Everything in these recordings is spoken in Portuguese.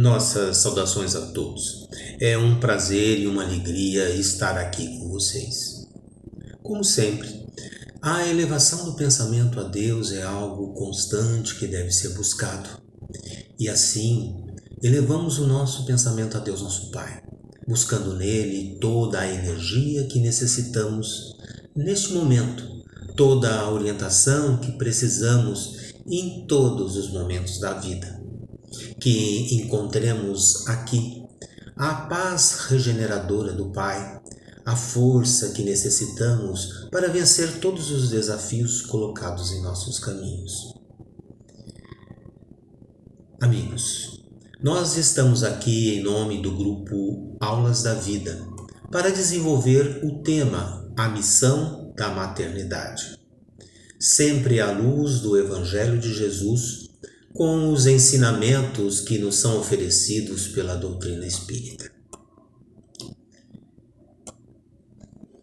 Nossas saudações a todos. É um prazer e uma alegria estar aqui com vocês. Como sempre, a elevação do pensamento a Deus é algo constante que deve ser buscado. E assim, elevamos o nosso pensamento a Deus, nosso Pai, buscando nele toda a energia que necessitamos neste momento, toda a orientação que precisamos em todos os momentos da vida. Que encontremos aqui a paz regeneradora do Pai, a força que necessitamos para vencer todos os desafios colocados em nossos caminhos. Amigos, nós estamos aqui em nome do grupo Aulas da Vida para desenvolver o tema A Missão da Maternidade, sempre à luz do Evangelho de Jesus, com os ensinamentos que nos são oferecidos pela doutrina espírita.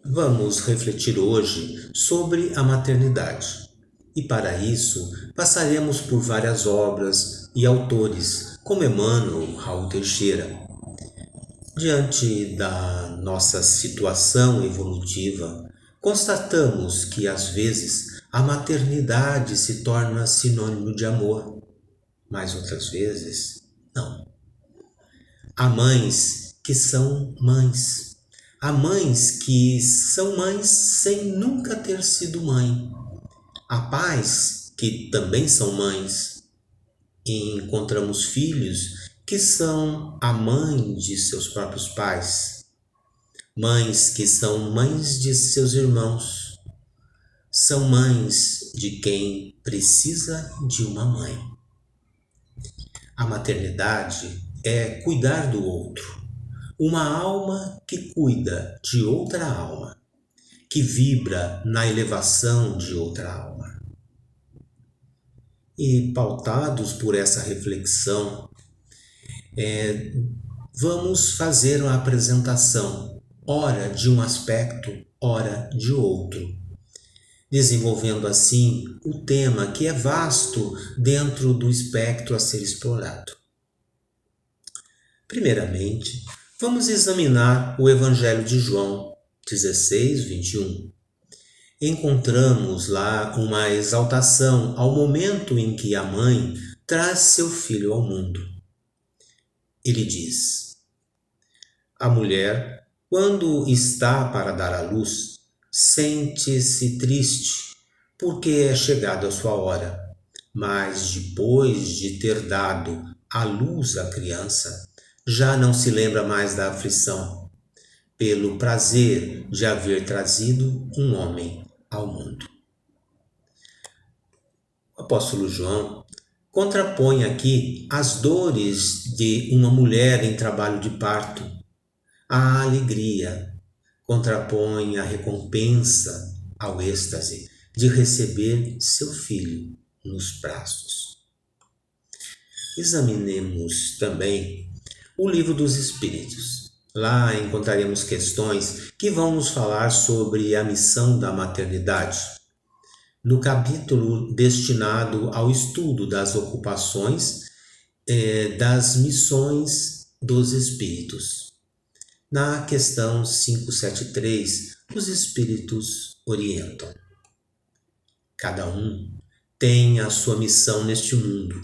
Vamos refletir hoje sobre a maternidade e, para isso, passaremos por várias obras e autores, como Emmanuel, Raul Teixeira. Diante da nossa situação evolutiva, constatamos que, às vezes, a maternidade se torna sinônimo de amor, mas outras vezes, não. Há mães que são mães. Há mães que são mães sem nunca ter sido mãe. Há pais que também são mães. E encontramos filhos que são a mãe de seus próprios pais. Mães que são mães de seus irmãos. São mães de quem precisa de uma mãe. A maternidade é cuidar do outro, uma alma que cuida de outra alma, que vibra na elevação de outra alma. E pautados por essa reflexão, vamos fazer uma apresentação, ora de um aspecto, ora de outro, desenvolvendo assim o tema que é vasto dentro do espectro a ser explorado. Primeiramente, vamos examinar o Evangelho de João 16, 21. Encontramos lá uma exaltação ao momento em que a mãe traz seu filho ao mundo. Ele diz: a mulher, quando está para dar à luz, sente-se triste, porque é chegada a sua hora. Mas depois de ter dado à luz a criança, já não se lembra mais da aflição, pelo prazer de haver trazido um homem ao mundo. O apóstolo João contrapõe aqui as dores de uma mulher em trabalho de parto, a alegria, contrapõe a recompensa ao êxtase de receber seu filho nos braços. Examinemos também o Livro dos Espíritos. Lá encontraremos questões que vão nos falar sobre a missão da maternidade. No capítulo destinado ao estudo das ocupações das missões dos espíritos. Na questão 573, os espíritos orientam. Cada um tem a sua missão neste mundo,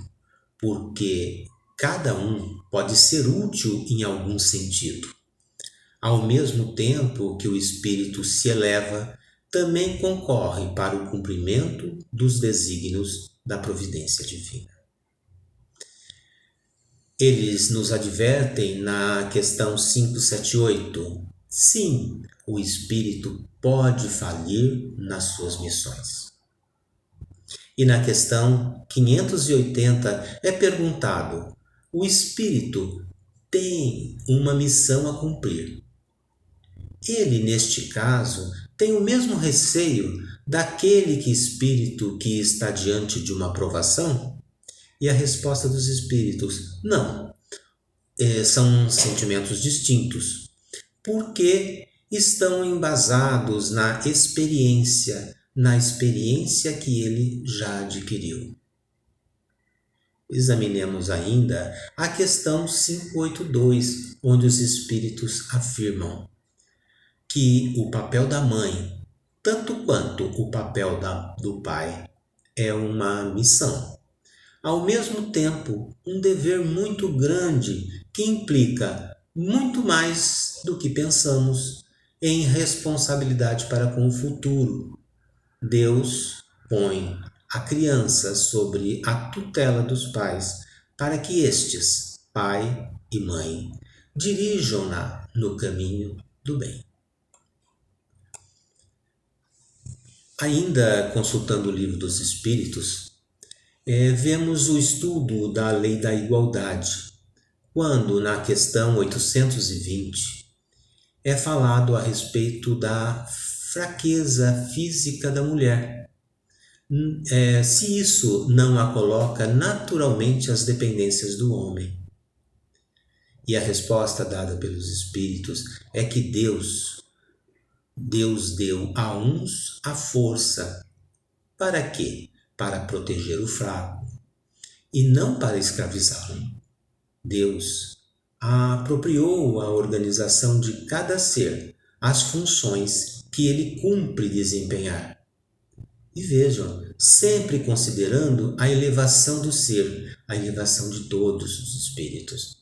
porque cada um pode ser útil em algum sentido. Ao mesmo tempo que o espírito se eleva, também concorre para o cumprimento dos desígnios da providência divina. Eles nos advertem na questão 578. Sim, o espírito pode falir nas suas missões. E na questão 580 é perguntado: o espírito tem uma missão a cumprir. Ele, neste caso, tem o mesmo receio daquele espírito que está diante de uma provação? E a resposta dos espíritos: não. São sentimentos distintos, porque estão embasados na experiência que ele já adquiriu. Examinemos ainda a questão 582, onde os espíritos afirmam que o papel da mãe, tanto quanto o papel do pai, é uma missão. Ao mesmo tempo, um dever muito grande que implica muito mais do que pensamos em responsabilidade para com o futuro. Deus põe a criança sobre a tutela dos pais para que estes, pai e mãe, dirijam-na no caminho do bem. Ainda consultando o Livro dos Espíritos, vemos o estudo da lei da igualdade, quando na questão 820 é falado a respeito da fraqueza física da mulher. Se isso não a coloca naturalmente às dependências do homem. E a resposta dada pelos Espíritos é que Deus deu a uns a força. Para quê? Para proteger o fraco e não para escravizá-lo. Deus apropriou a organização de cada ser as funções que ele cumpre desempenhar. E vejam, sempre considerando a elevação do ser, a elevação de todos os espíritos.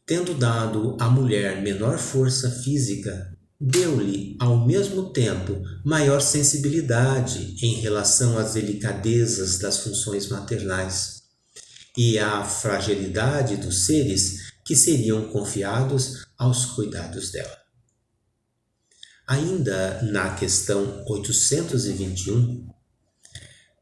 Tendo dado à mulher menor força física, deu-lhe, ao mesmo tempo, maior sensibilidade em relação às delicadezas das funções maternais e à fragilidade dos seres que seriam confiados aos cuidados dela. Ainda na questão 821,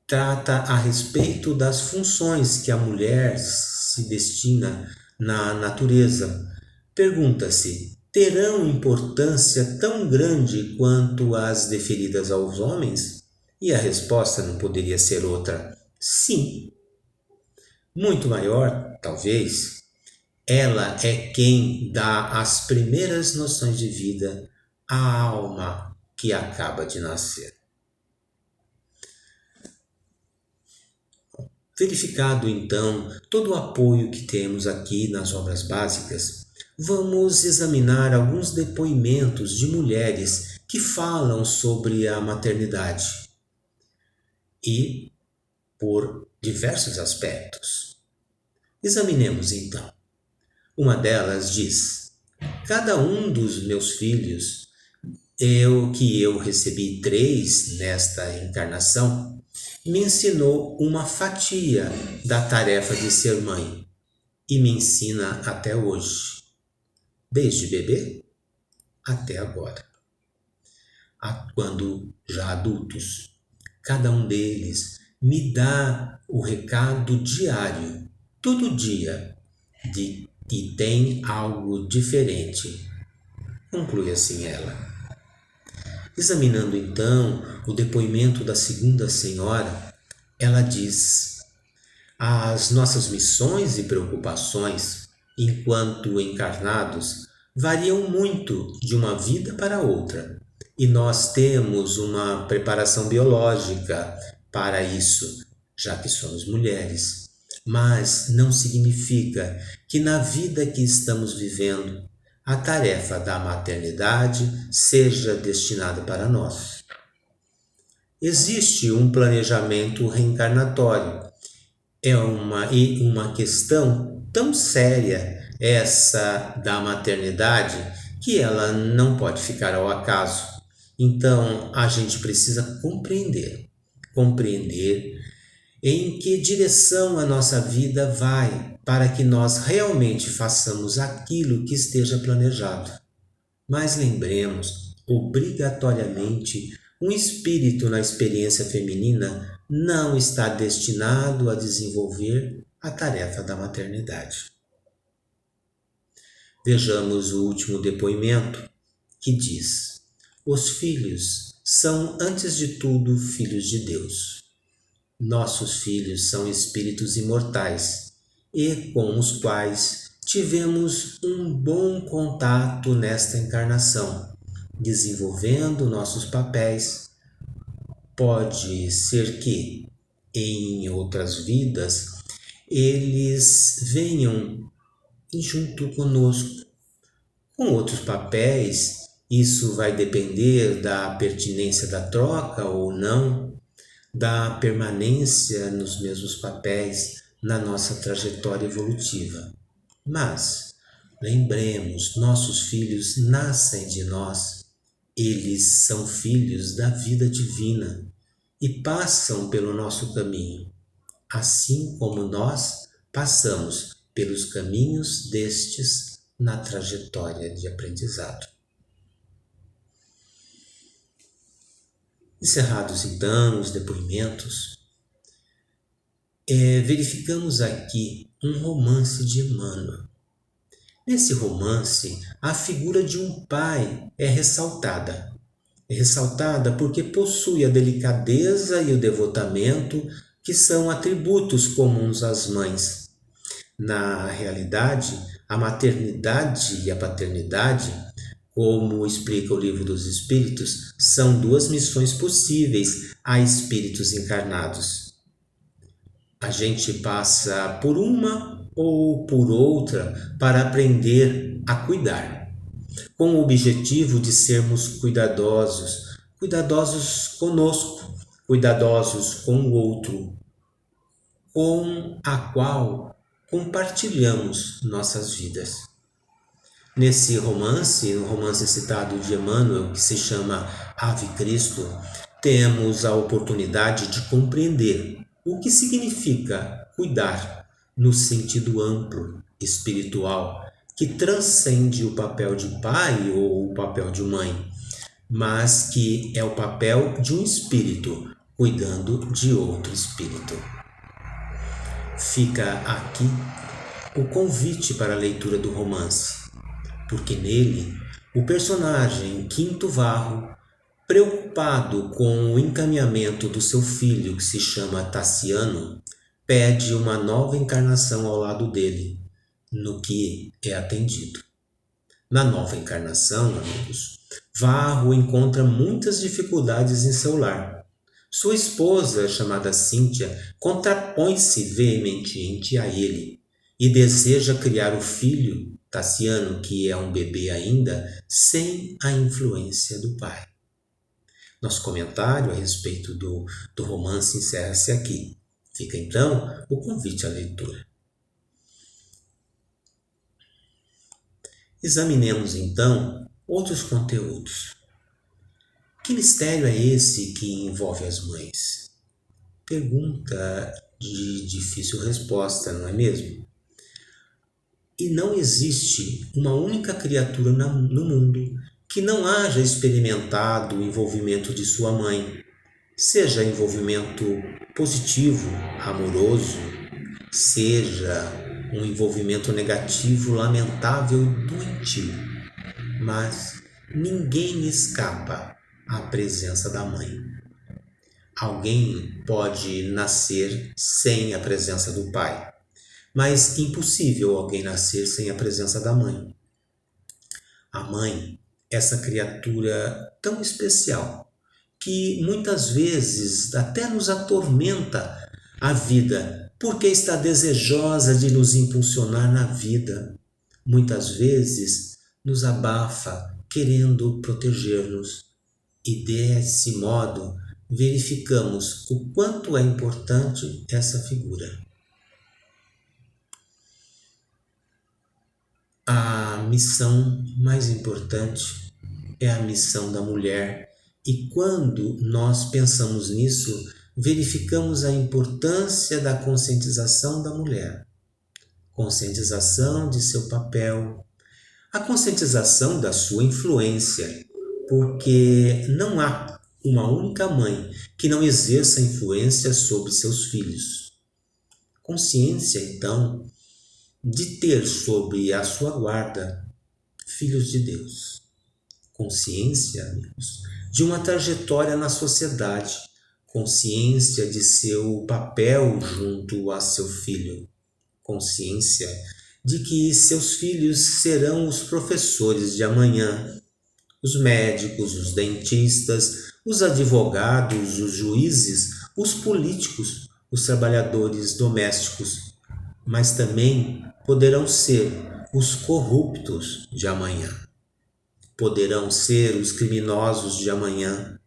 trata a respeito das funções que a mulher se destina na natureza. Pergunta-se: terão importância tão grande quanto as deferidas aos homens? E a resposta não poderia ser outra: sim. Muito maior, talvez. Ela é quem dá as primeiras noções de vida à alma que acaba de nascer. Verificado, então, todo o apoio que temos aqui nas obras básicas, vamos examinar alguns depoimentos de mulheres que falam sobre a maternidade e por diversos aspectos. Examinemos, então. Uma delas diz: cada um dos meus filhos, que eu recebi 3 nesta encarnação, me ensinou uma fatia da tarefa de ser mãe e me ensina até hoje, desde bebê até agora. Quando já adultos, cada um deles me dá o recado diário, todo dia, de que tem algo diferente. Conclui assim ela. Examinando então o depoimento da segunda senhora, ela diz: as nossas missões e preocupações, enquanto encarnados, variam muito de uma vida para outra, e nós temos uma preparação biológica para isso, já que somos mulheres. Mas não significa que na vida que estamos vivendo, a tarefa da maternidade seja destinada para nós. Existe um planejamento reencarnatório. É uma questão tão séria essa da maternidade que ela não pode ficar ao acaso. Então, a gente precisa compreender em que direção a nossa vida vai para que nós realmente façamos aquilo que esteja planejado. Mas lembremos, obrigatoriamente, um espírito na experiência feminina não está destinado a desenvolver a tarefa da maternidade. Vejamos o último depoimento, que diz: os filhos são, antes de tudo, filhos de Deus. Nossos filhos são espíritos imortais e com os quais tivemos um bom contato nesta encarnação, desenvolvendo nossos papéis. Pode ser que, em outras vidas, eles venham junto conosco. Com outros papéis, isso vai depender da pertinência da troca ou não, da permanência nos mesmos papéis na nossa trajetória evolutiva. Mas, lembremos, nossos filhos nascem de nós. Eles são filhos da vida divina e passam pelo nosso caminho, assim como nós passamos pelos caminhos destes na trajetória de aprendizado. Encerrados então os depoimentos, verificamos aqui um romance de Emmanuel. Nesse romance, a figura de um pai é ressaltada. É ressaltada porque possui a delicadeza e o devotamento que são atributos comuns às mães. Na realidade, a maternidade e a paternidade, como explica o Livro dos Espíritos, são duas missões possíveis a espíritos encarnados. A gente passa por uma ou por outra para aprender a cuidar, com o objetivo de sermos cuidadosos, cuidadosos conosco, cuidadosos com o outro, com a qual compartilhamos nossas vidas. Nesse romance, o romance citado de Emmanuel, que se chama Ave Cristo, temos a oportunidade de compreender o que significa cuidar no sentido amplo, espiritual, que transcende o papel de pai ou o papel de mãe, mas que é o papel de um espírito cuidando de outro espírito. Fica aqui o convite para a leitura do romance, porque nele o personagem Quinto Varro, preocupado com o encaminhamento do seu filho, que se chama Tassiano, pede uma nova encarnação ao lado dele, no que é atendido. Na nova encarnação, amigos, Varro encontra muitas dificuldades em seu lar. Sua esposa, chamada Cíntia, contrapõe-se veementemente a ele e deseja criar o filho, Tassiano, que é um bebê ainda, sem a influência do pai. Nosso comentário a respeito do romance encerra-se aqui. Fica então o convite à leitura. Examinemos então outros conteúdos. Que mistério é esse que envolve as mães? Pergunta de difícil resposta, não é mesmo? E não existe uma única criatura no mundo que não haja experimentado o envolvimento de sua mãe, seja envolvimento positivo, amoroso, seja um envolvimento negativo, lamentável, doentio. Mas ninguém escapa à presença da mãe. Alguém pode nascer sem a presença do pai, mas impossível alguém nascer sem a presença da mãe. A mãe, essa criatura tão especial, que muitas vezes até nos atormenta a vida, porque está desejosa de nos impulsionar na vida. Muitas vezes nos abafa, querendo proteger-nos. E desse modo, verificamos o quanto é importante essa figura. A missão mais importante é a missão da mulher, e quando nós pensamos nisso, verificamos a importância da conscientização da mulher, conscientização de seu papel, a conscientização da sua influência, porque não há uma única mãe que não exerça influência sobre seus filhos. Consciência, então, de ter sob a sua guarda filhos de Deus. Consciência, amigos, de uma trajetória na sociedade, consciência de seu papel junto a seu filho, consciência de que seus filhos serão os professores de amanhã, os médicos, os dentistas, os advogados, os juízes, os políticos, os trabalhadores domésticos, mas também poderão ser os corruptos de amanhã. Poderão ser os criminosos de amanhã.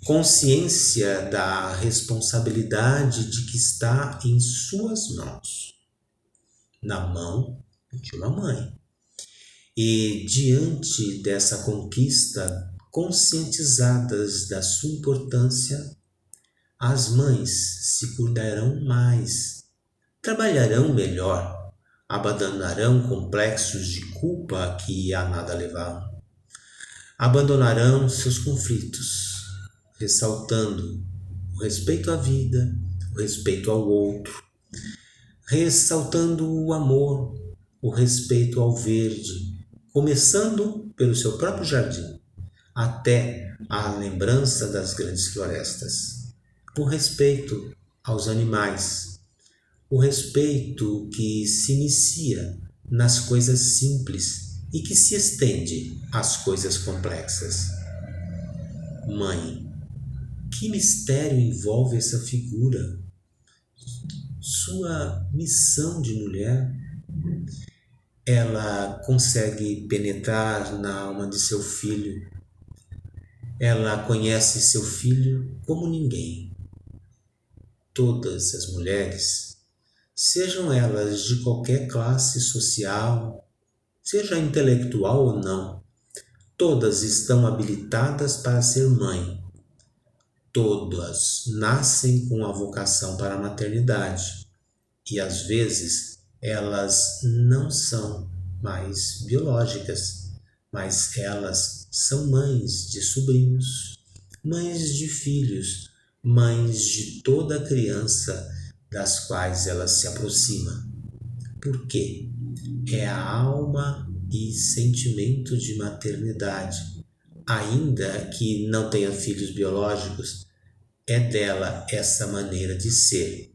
Consciência da responsabilidade de que está em suas mãos, na mão de uma mãe. E diante dessa conquista, conscientizadas da sua importância, as mães se cuidarão mais, trabalharão melhor, abandonarão complexos de culpa que a nada levaram, abandonarão seus conflitos, ressaltando o respeito à vida, o respeito ao outro, ressaltando o amor, o respeito ao verde, começando pelo seu próprio jardim, até a lembrança das grandes florestas, o respeito aos animais, o respeito que se inicia nas coisas simples e que se estende às coisas complexas. Mãe, que mistério envolve essa figura? Sua missão de mulher, ela consegue penetrar na alma de seu filho. Ela conhece seu filho como ninguém. Todas as mulheres, sejam elas de qualquer classe social, seja intelectual ou não, todas estão habilitadas para ser mãe. Todas nascem com a vocação para a maternidade e às vezes elas não são mais biológicas, mas elas são mães de sobrinhos, mães de filhos, mães de toda criança das quais elas se aproximam. Por quê? É a alma e sentimento de maternidade. Ainda que não tenha filhos biológicos, é dela essa maneira de ser.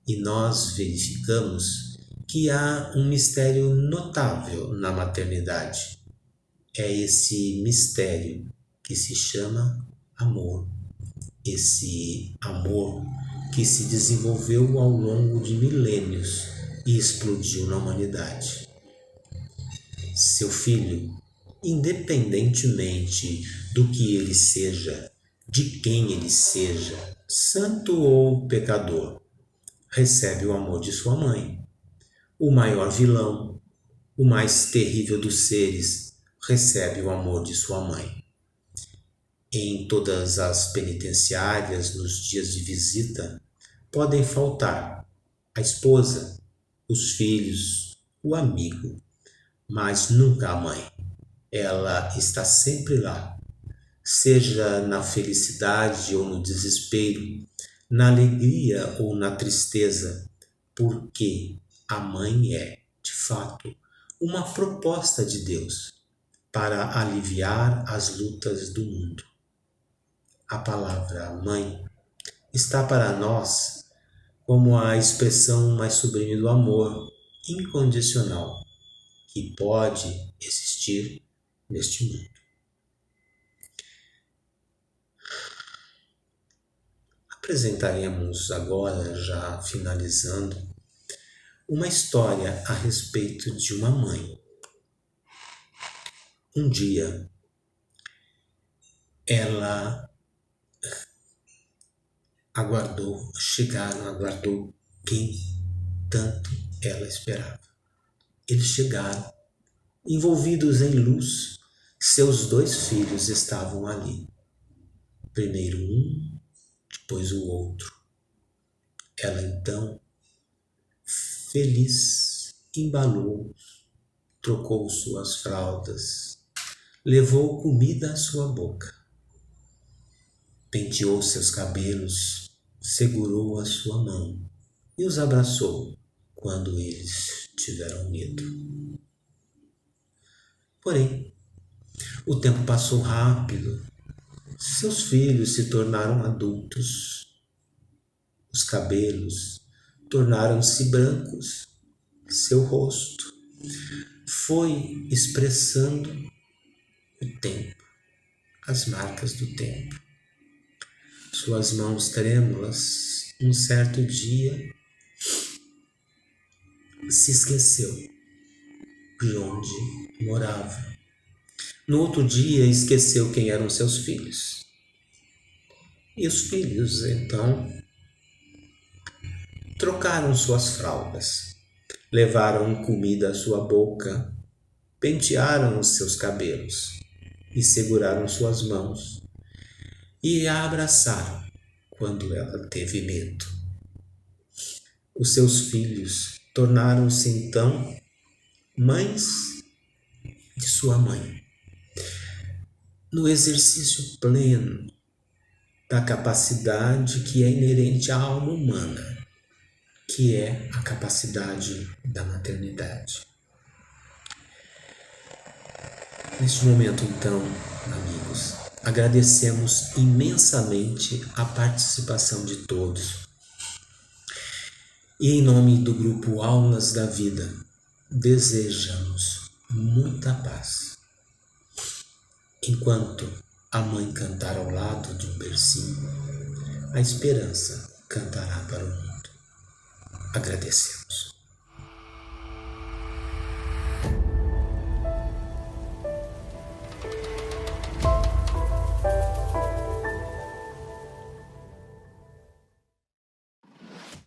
E nós verificamos que há um mistério notável na maternidade. É esse mistério que se chama amor. Esse amor que se desenvolveu ao longo de milênios e explodiu na humanidade. Seu filho, independentemente do que ele seja, de quem ele seja, santo ou pecador, recebe o amor de sua mãe. O maior vilão, o mais terrível dos seres, recebe o amor de sua mãe. Em todas as penitenciárias, nos dias de visita, podem faltar a esposa, os filhos, o amigo, mas nunca a mãe. Ela está sempre lá, seja na felicidade ou no desespero, na alegria ou na tristeza, porque a mãe é, de fato, uma proposta de Deus para aliviar as lutas do mundo. A palavra mãe está para nós como a expressão mais sublime do amor incondicional que pode existir neste mundo. Apresentaremos agora, já finalizando, uma história a respeito de uma mãe. Um dia, ela aguardou quem tanto ela esperava. Eles chegaram, envolvidos em luz, seus 2 filhos estavam ali. Primeiro um, depois o outro. Ela então, feliz, embalou, trocou suas fraldas, levou comida à sua boca, penteou seus cabelos, segurou a sua mão e os abraçou quando eles tiveram medo. Porém, o tempo passou rápido, seus filhos se tornaram adultos, os cabelos tornaram-se brancos, seu rosto foi expressando o tempo, as marcas do tempo. Suas mãos trêmulas, um certo dia, se esqueceu de onde morava. No outro dia, esqueceu quem eram seus filhos. E os filhos, então, trocaram suas fraldas, levaram comida à sua boca, pentearam os seus cabelos e seguraram suas mãos e a abraçaram quando ela teve medo. Os seus filhos tornaram-se então mães de sua mãe, no exercício pleno da capacidade que é inerente à alma humana, que é a capacidade da maternidade. Neste momento, então, amigos, agradecemos imensamente a participação de todos. E em nome do grupo Almas da Vida, desejamos muita paz. Enquanto a mãe cantar ao lado de um bercinho, a esperança cantará para o mundo. Agradecemos.